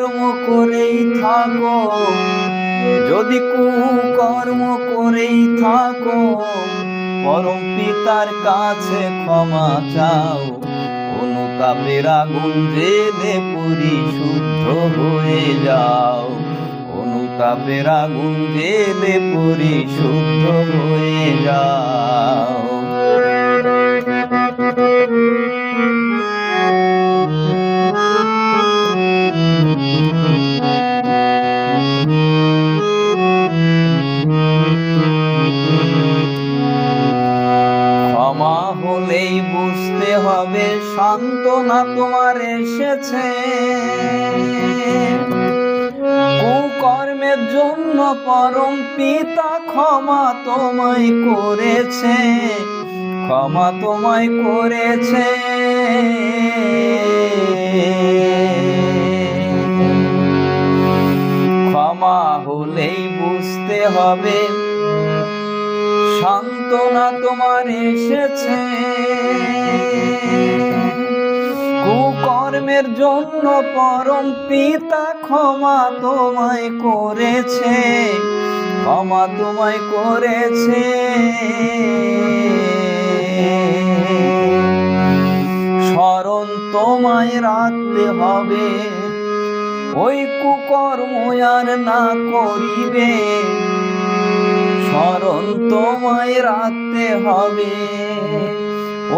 কুকর্ম করেই থাকো, যদি কুকর্ম করেই থাকো, পরম পিতার কাছে ক্ষমা চাও। অনুতাপের আগুন জেলে পরিশুদ্ধ হয়ে যাও, অনুতাপের আগুন জেলে পরিশুদ্ধ হয়ে যাও। ক্ষমা হলেই বুঝতে হবে সান্ত্বনা তোমার এসেছে, কুকর্মের জন্য পরম পিতা ক্ষমা তোমায় করেছে, ক্ষমা তোমায় করেছে। ক্ষমা হলেই বুঝতে হবে সান্ত্বনা তোমার এসেছে, কুকর্মের জন্য পরম পিতা ক্ষমা তোমায় করেছে, ক্ষমা তোমায় করেছে। স্মরণ তোমায় রাখতে হবে, ওই কুকর্ম আর না করিবে, স্মরণ তোমায় রাখতে হবে,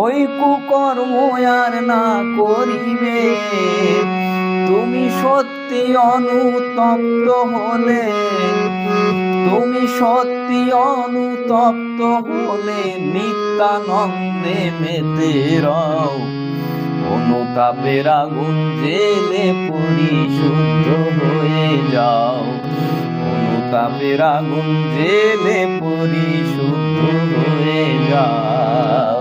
ওই কুকর্ম আর না করিবে। তুমি সত্যি অনুতপ্ত হলে, তুমি সত্যি অনুতপ্ত হলে নিত্যানন্দে মেতে রও, অনুতাপের আগুন জেলে পরিশুদ্ধ হয়ে যাও, অনুতাপের আগুন জেলে পরিশুদ্ধ হয়ে যাও।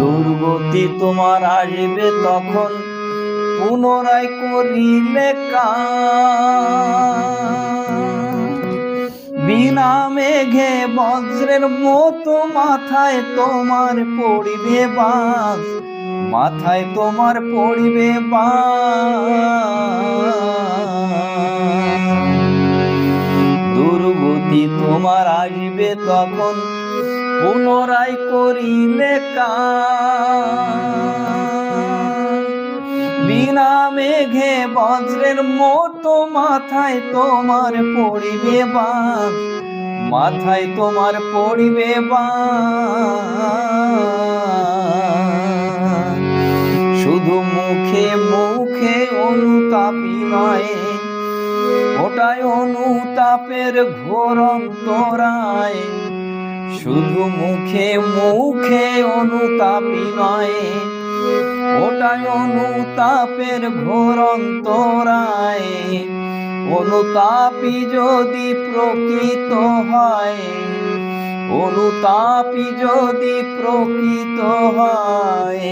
দুর্গতি তোমার আসবে তখন পুনরায় করিলে কাজ, বিনা মেঘে বজ্রের মতো মাথায় তোমার পড়িবে বাস, মাথায় তোমার পড়িবে বাস। দুর্গতি তোমার আসবে তখন পুনরায় করিলে কাজ, বিনা মেঘে বজ্রের মতো মাথায় তোমার পড়িবে বাস, মাথায় তোমার পড়িবে বাস। শুধু মুখে মুখে অনুতাপী নয়, ওটাই অনুতাপের ঘোর অন্তরায়, শুধু মুখে মুখে অনুতাপী নয়, ওটাই অনুতাপের ঘোর অন্তরায়। অনুতাপী যদি প্রকৃত হয়, অনুতাপী যদি প্রকৃত হয়,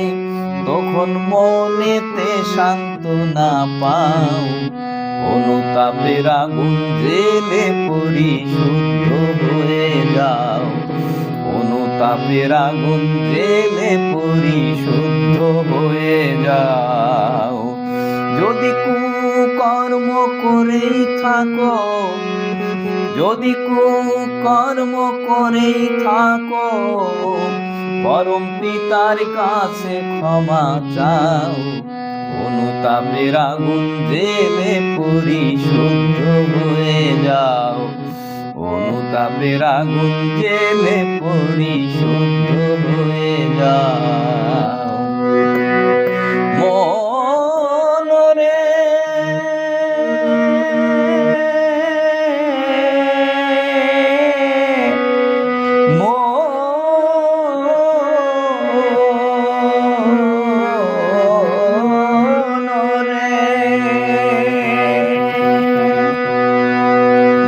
তখন মনেতে সান্ত্বনা পাও, অনুতাপের আগুন জেলে পরিশুদ্ধ হয়ে যাও, অনুতাপের আগুন জেলে পরিশুদ্ধ হয়ে যাও। যদি কুকর্ম করেই থাকো, যদি কুকর্ম করেই থাকো, পরম পিতার কাছে ক্ষমা চাও, অনুতাপের আগুন জেলে পরিশুদ্ধ হয়ে যাও, অনুতাপের আগুন জেলে পরিশুদ্ধ হয়ে যাও। মনরে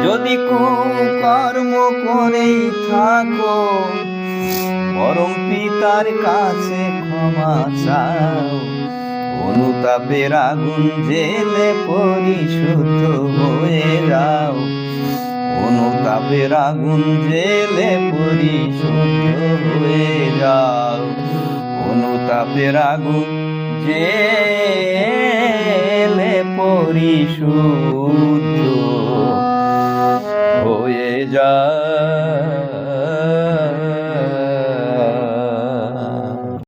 যদি কুকর্ম করেই থাকো, পরম পিতার কাছে ক্ষমা অনুতাপের আগুন জেলে পরিশুদ্ধ হয়ে যাও, অনুতাপের আগুন জেলে পরিশুদ্ধ হয়ে যাও, অনুতাপের আগুন জেলে পরিশুদ্ধ হয়ে যাও।